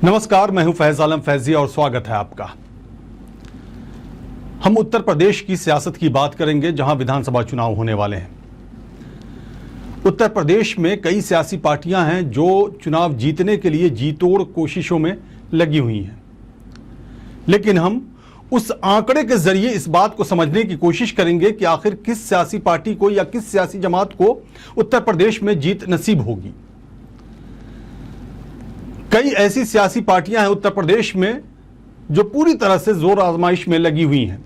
नमस्कार, मैं हूं फैज आलम फैजी और स्वागत है आपका। हम उत्तर प्रदेश की सियासत की बात करेंगे जहां विधानसभा चुनाव होने वाले हैं। उत्तर प्रदेश में कई सियासी पार्टियां हैं जो चुनाव जीतने के लिए जी तोड़ कोशिशों में लगी हुई हैं, लेकिन हम उस आंकड़े के जरिए इस बात को समझने की कोशिश करेंगे कि आखिर किस सियासी पार्टी को या किस सियासी जमात को उत्तर प्रदेश में जीत नसीब होगी। कई ऐसी सियासी पार्टियां हैं उत्तर प्रदेश में जो पूरी तरह से जोर आजमाइश में लगी हुई हैं।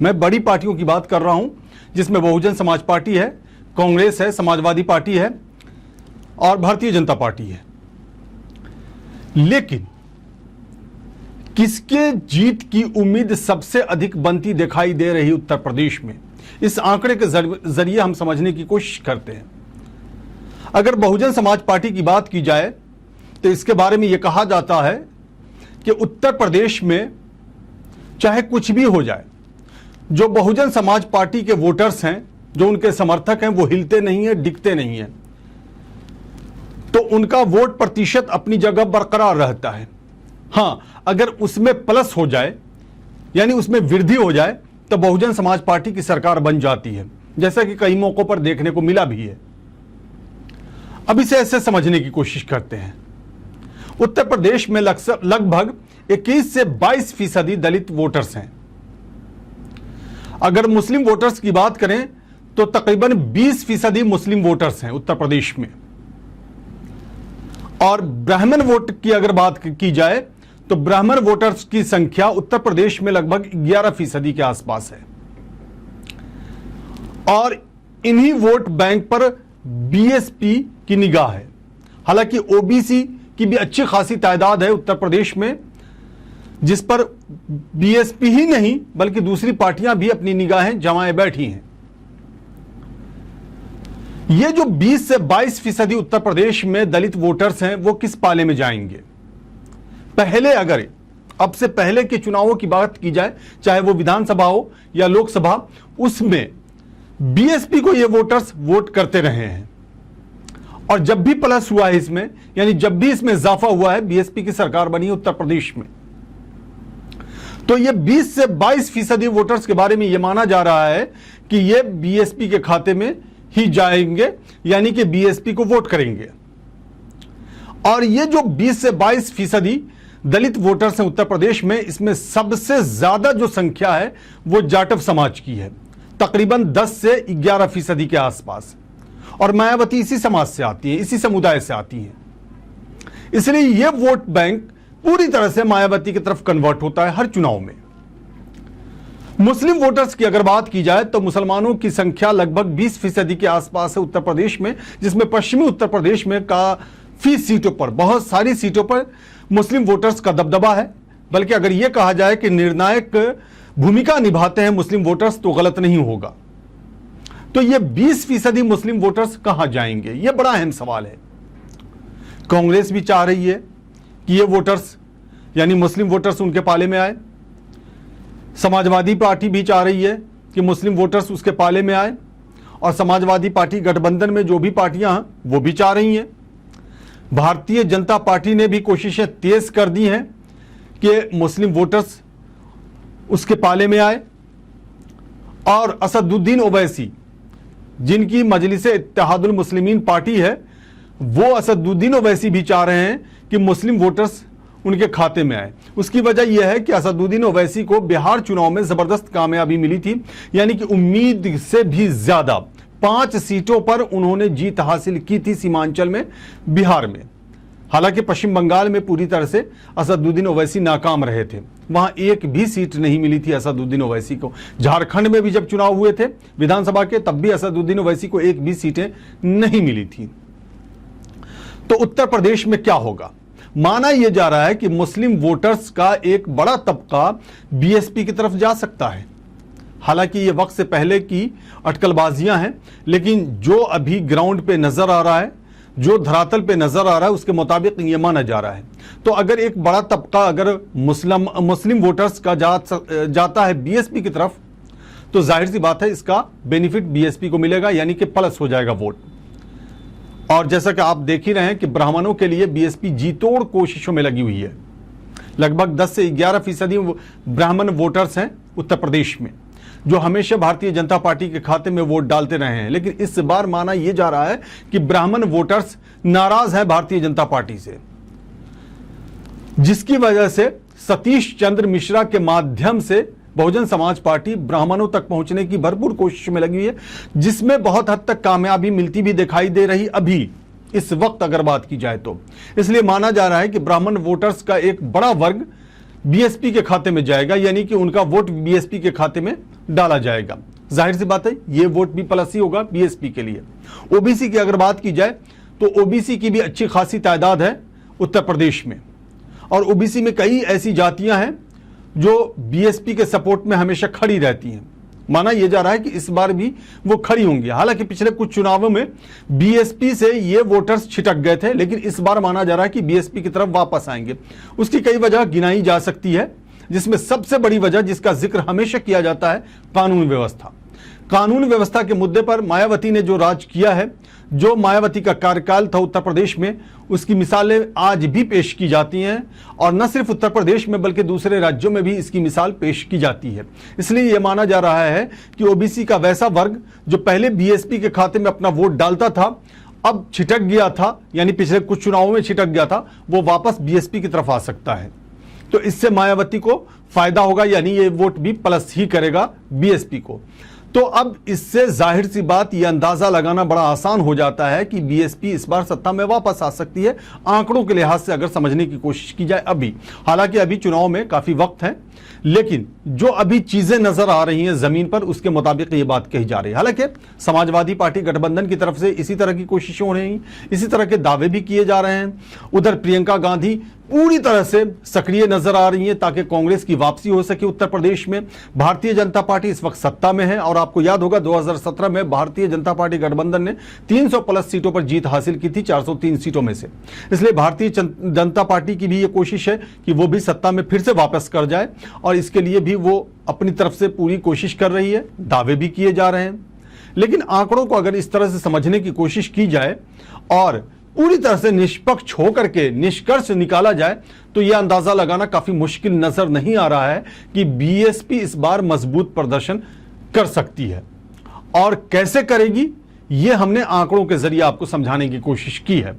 मैं बड़ी पार्टियों की बात कर रहा हूं, जिसमें बहुजन समाज पार्टी है, कांग्रेस है, समाजवादी पार्टी है और भारतीय जनता पार्टी है। लेकिन किसके जीत की उम्मीद सबसे अधिक बनती दिखाई दे रही उत्तर प्रदेश में, इस आंकड़े के जरिए हम समझने की कोशिश करते हैं। अगर बहुजन समाज पार्टी की बात की जाए तो इसके बारे में यह कहा जाता है कि उत्तर प्रदेश में चाहे कुछ भी हो जाए, जो बहुजन समाज पार्टी के वोटर्स हैं, जो उनके समर्थक हैं, वो हिलते नहीं हैं, डिगते नहीं हैं, तो उनका वोट प्रतिशत अपनी जगह बरकरार रहता है। हां, अगर उसमें प्लस हो जाए, यानी उसमें वृद्धि हो जाए, तो बहुजन समाज पार्टी की सरकार बन जाती है, जैसा कि कई मौकों पर देखने को मिला भी है। अब इसे ऐसे समझने की कोशिश करते हैं। उत्तर प्रदेश में लगभग 21 से 22% दलित वोटर्स हैं। अगर मुस्लिम वोटर्स की बात करें तो तकरीबन 20% मुस्लिम वोटर्स हैं उत्तर प्रदेश में। और ब्राह्मण वोट की अगर बात की जाए तो ब्राह्मण वोटर्स की संख्या उत्तर प्रदेश में लगभग 11% के आसपास है। और इन्हीं वोट बैंक पर बीएसपी की निगाह है। हालांकि ओबीसी की भी अच्छी खासी तादाद है उत्तर प्रदेश में, जिस पर बीएसपी ही नहीं बल्कि दूसरी पार्टियां भी अपनी निगाहें जमाए बैठी हैं। ये जो 20 से 22% उत्तर प्रदेश में दलित वोटर्स हैं, वो किस पाले में जाएंगे? पहले अगर अब से पहले के चुनावों की बात की जाए, चाहे वो विधानसभा हो या लोकसभा, उसमें बीएसपी को ये वोटर्स वोट करते रहे हैं। और जब भी प्लस हुआ है इसमें, यानी जब भी इसमें इजाफा हुआ है, बीएसपी की सरकार बनी है उत्तर प्रदेश में, तो ये 20 से 22% वोटर्स के बारे में यह माना जा रहा है कि ये बीएसपी के खाते में ही जाएंगे, यानी कि बीएसपी को वोट करेंगे। और ये जो 20 से 22% दलित वोटर्स हैं उत्तर प्रदेश में, इसमें सबसे ज्यादा जो संख्या है वो जाटव समाज की है, तकरीबन 10 से 11% के आसपास। और मायावती इसी समाज से आती है, इसी समुदाय से आती है। इसलिए यह वोट बैंक पूरी तरह से मायावती की तरफ कन्वर्ट होता है हर चुनाव में। मुस्लिम वोटर्स की अगर बात की जाए तो मुसलमानों की संख्या लगभग 20% के आसपास है उत्तर प्रदेश में, जिसमें पश्चिमी उत्तर प्रदेश में काफी सीटों पर, बहुत सारी सीटों पर मुस्लिम वोटर्स का दबदबा है। बल्कि अगर यह कहा जाए कि निर्णायक भूमिका निभाते हैं मुस्लिम वोटर्स, तो गलत नहीं होगा। तो ये 20% मुस्लिम वोटर्स कहां जाएंगे, यह बड़ा अहम सवाल है। कांग्रेस भी चाह रही है कि ये वोटर्स, यानी मुस्लिम वोटर्स, उनके पाले में आए। समाजवादी पार्टी भी चाह रही है कि मुस्लिम वोटर्स उसके पाले में आए। और समाजवादी पार्टी गठबंधन में जो भी पार्टियां हैं वो भी चाह रही हैं। भारतीय जनता पार्टी ने भी कोशिशें तेज कर दी हैं कि मुस्लिम वोटर्स उसके पाले में आए। और असदुद्दीन ओवैसी, जिनकी मजलिस-ए-इत्तेहादुल मुस्लिमीन पार्टी है, वो असदुद्दीन ओवैसी भी चाह रहे हैं कि मुस्लिम वोटर्स उनके खाते में आए। उसकी वजह यह है कि असदुद्दीन ओवैसी को बिहार चुनाव में जबरदस्त कामयाबी मिली थी, यानी कि उम्मीद से भी ज्यादा 5 सीटों पर उन्होंने जीत हासिल की थी सीमांचल में, बिहार में। हालांकि पश्चिम बंगाल में पूरी तरह से असदुद्दीन ओवैसी नाकाम रहे थे, वहां एक भी सीट नहीं मिली थी असदुद्दीन ओवैसी को। झारखंड में भी जब चुनाव हुए थे विधानसभा के, तब भी असदुद्दीन ओवैसी को एक भी सीटें नहीं मिली थी। तो उत्तर प्रदेश में क्या होगा? माना यह जा रहा है कि मुस्लिम वोटर्स का एक बड़ा तबका बीएसपी की तरफ जा सकता है। हालांकि ये वक्त से पहले की अटकलबाजियां हैं, लेकिन जो अभी ग्राउंड पे नजर आ रहा है, जो धरातल पे नजर आ रहा है, उसके मुताबिक ये माना जा रहा है। तो अगर एक बड़ा तबका अगर मुस्लिम वोटर्स का जाता है बीएसपी की तरफ, तो जाहिर सी बात है इसका बेनिफिट बीएसपी को मिलेगा, यानी कि प्लस हो जाएगा वोट। और जैसा कि आप देख ही रहे हैं कि ब्राह्मणों के लिए बीएसपी जी तोड़ कोशिशों में लगी हुई है। लगभग 10 से 11% ब्राह्मण वोटर्स हैं उत्तर प्रदेश में, जो हमेशा भारतीय जनता पार्टी के खाते में वोट डालते रहे हैं। लेकिन इस बार माना यह जा रहा है कि ब्राह्मण वोटर्स नाराज हैं भारतीय जनता पार्टी से, जिसकी वजह से सतीश चंद्र मिश्रा के माध्यम से बहुजन समाज पार्टी ब्राह्मणों तक पहुंचने की भरपूर कोशिश में लगी हुई है, जिसमें बहुत हद तक कामयाबी मिलती भी दिखाई दे रही अभी इस वक्त अगर बात की जाए तो। इसलिए माना जा रहा है कि ब्राह्मण वोटर्स का एक बड़ा वर्ग बीएसपी के खाते में जाएगा, यानी कि उनका वोट बीएसपी के खाते में डाला जाएगा। जाहिर सी बात है ये वोट भी प्लस ही होगा बीएसपी के लिए। ओबीसी की अगर बात की जाए तो ओबीसी की भी अच्छी खासी तादाद है उत्तर प्रदेश में, और ओबीसी में कई ऐसी जातियां हैं जो बीएसपी के सपोर्ट में हमेशा खड़ी रहती हैं। माना यह जा रहा है कि इस बार भी वो खड़ी होंगी। हालांकि पिछले कुछ चुनावों में बीएसपी से ये वोटर्स छिटक गए थे, लेकिन इस बार माना जा रहा है कि बीएसपी की तरफ वापस आएंगे। उसकी कई वजह गिनाई जा सकती है, जिसमें सबसे बड़ी वजह जिसका जिक्र हमेशा किया जाता है कानून व्यवस्था। कानून व्यवस्था के मुद्दे पर मायावती ने जो राज किया है, जो मायावती का कार्यकाल था उत्तर प्रदेश में, उसकी मिसालें आज भी पेश की जाती हैं, और न सिर्फ उत्तर प्रदेश में बल्कि दूसरे राज्यों में भी इसकी मिसाल पेश की जाती है। इसलिए यह माना जा रहा है कि ओबीसी का वैसा वर्ग जो पहले बीएसपी के खाते में अपना वोट डालता था, अब छिटक गया था, यानी पिछले कुछ चुनावों में छिटक गया था, वो वापस बीएसपी की तरफ आ सकता है। तो इससे मायावती को फायदा होगा, यानी ये वोट भी प्लस ही करेगा बीएसपी को। तो अब इससे जाहिर सी बात यह अंदाजा लगाना बड़ा आसान हो जाता है कि बीएसपी इस बार सत्ता में वापस आ सकती है, आंकड़ों के लिहाज से अगर समझने की कोशिश की जाए अभी। हालांकि अभी चुनाव में काफी वक्त है, लेकिन जो अभी चीजें नजर आ रही हैं जमीन पर, उसके मुताबिक ये बात कही जा रही है। हालांकि समाजवादी पार्टी गठबंधन की तरफ से इसी तरह की कोशिशें हो रही, इसी तरह के दावे भी किए जा रहे हैं। उधर प्रियंका गांधी पूरी तरह से सक्रिय नजर आ रही है ताकि कांग्रेस की वापसी हो सके उत्तर प्रदेश में। भारतीय जनता पार्टी इस वक्त सत्ता में है, और आपको याद होगा 2017 में भारतीय जनता पार्टी गठबंधन ने 300 प्लस सीटों पर जीत हासिल की थी, 403 सीटों में से। इसलिए भारतीय जनता पार्टी की भी ये कोशिश है कि वो भी सत्ता में फिर से वापस कर जाए, और इसके लिए भी वो अपनी तरफ से पूरी कोशिश कर रही है, दावे भी किए जा रहे हैं। लेकिन आंकड़ों को अगर इस तरह से समझने की कोशिश की जाए और पूरी तरह से निष्पक्ष होकर के निष्कर्ष निकाला जाए, तो यह अंदाजा लगाना काफी मुश्किल नजर नहीं आ रहा है कि बीएसपी इस बार मजबूत प्रदर्शन कर सकती है। और कैसे करेगी, यह हमने आंकड़ों के जरिए आपको समझाने की कोशिश की है।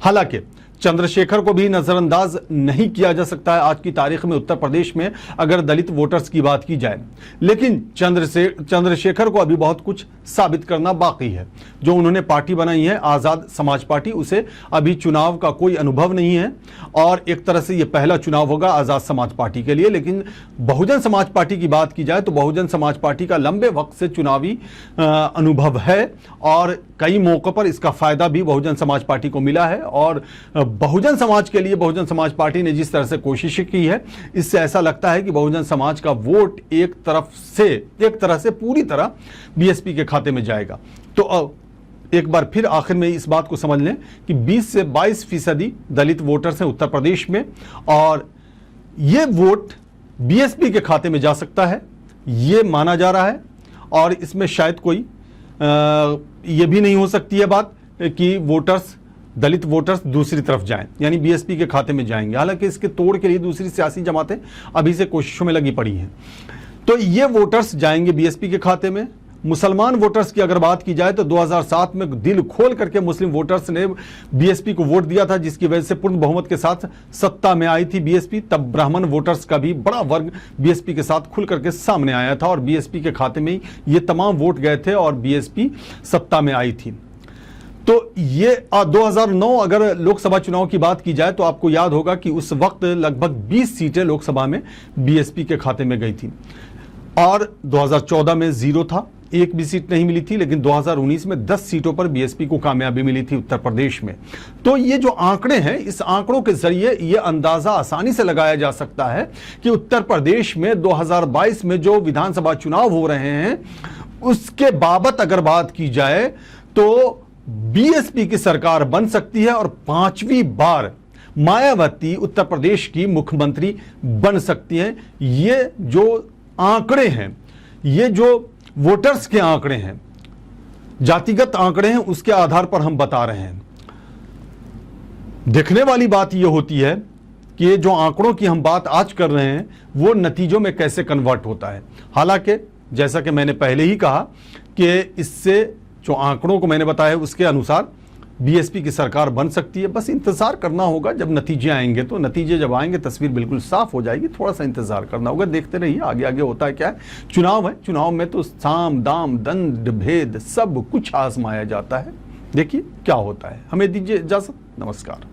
हालांकि चंद्रशेखर को भी नजरअंदाज नहीं किया जा सकता है आज की तारीख में उत्तर प्रदेश में, अगर दलित वोटर्स की बात की जाए। लेकिन चंद्रशेखर को अभी बहुत कुछ साबित करना बाकी है। जो उन्होंने पार्टी बनाई है आजाद समाज पार्टी, उसे अभी चुनाव का कोई अनुभव नहीं है, और एक तरह से यह पहला चुनाव होगा आजाद समाज पार्टी के लिए। लेकिन बहुजन समाज पार्टी की बात की जाए तो बहुजन समाज पार्टी का लंबे वक्त से चुनावी अनुभव है, और कई मौकों पर इसका फायदा भी बहुजन समाज पार्टी को मिला है। और बहुजन समाज के लिए बहुजन समाज पार्टी ने जिस तरह से कोशिश की है, इससे ऐसा लगता है कि बहुजन समाज का वोट एक तरह से पूरी तरह बीएसपी के खाते में जाएगा। तो एक बार फिर आखिर में इस बात को समझ लें कि 20 से 22% दलित वोटर्स हैं उत्तर प्रदेश में, और यह वोट बीएसपी के खाते में जा सकता है, यह माना जा रहा है। और इसमें शायद कोई यह भी नहीं हो सकती है बात कि दलित वोटर्स दूसरी तरफ जाएं, यानी बीएसपी के खाते में जाएंगे। हालांकि इसके तोड़ के लिए दूसरी सियासी जमातें अभी से कोशिशों में लगी पड़ी हैं। तो ये वोटर्स जाएंगे बीएसपी के खाते में। मुसलमान वोटर्स की अगर बात की जाए तो 2007 में दिल खोल करके मुस्लिम वोटर्स ने बीएसपी को वोट दिया था, जिसकी वजह से पूर्ण बहुमत के साथ सत्ता में आई थी बीएसपी। तब ब्राह्मण वोटर्स का भी बड़ा वर्ग बीएसपी के साथ खुल करके सामने आया था, और बीएसपी के खाते में ये तमाम वोट गए थे और बीएसपी सत्ता में आई थी। तो ये 2009 अगर लोकसभा चुनाव की बात की जाए तो आपको याद होगा कि उस वक्त लगभग 20 सीटें लोकसभा में बीएसपी के खाते में गई थी, और 2014 में 0 था, एक भी सीट नहीं मिली थी। लेकिन 2019 में 10 सीटों पर बीएसपी को कामयाबी मिली थी उत्तर प्रदेश में। तो ये जो आंकड़े हैं, इस आंकड़ों के जरिए ये अंदाजा आसानी से लगाया जा सकता है कि उत्तर प्रदेश में 2022 में जो विधानसभा चुनाव हो रहे हैं, उसके बाबत अगर बात की जाए तो बीएसपी की सरकार बन सकती है, और 5वीं बार मायावती उत्तर प्रदेश की मुख्यमंत्री बन सकती हैं। ये जो आंकड़े हैं, ये जो वोटर्स के आंकड़े हैं, जातिगत आंकड़े हैं, उसके आधार पर हम बता रहे हैं। देखने वाली बात यह होती है कि ये जो आंकड़ों की हम बात आज कर रहे हैं वो नतीजों में कैसे कन्वर्ट होता है। हालांकि जैसा कि मैंने पहले ही कहा कि इससे जो आंकड़ों को मैंने बताया उसके अनुसार बीएसपी की सरकार बन सकती है। बस इंतजार करना होगा, जब नतीजे आएंगे तो नतीजे जब आएंगे तस्वीर बिल्कुल साफ हो जाएगी। थोड़ा सा इंतजार करना होगा, देखते रहिए आगे आगे होता है क्या है। चुनाव है, चुनाव में तो साम दाम दंड भेद सब कुछ आजमाया जाता है। देखिए क्या होता है। हमें दीजिए इजाजत, नमस्कार।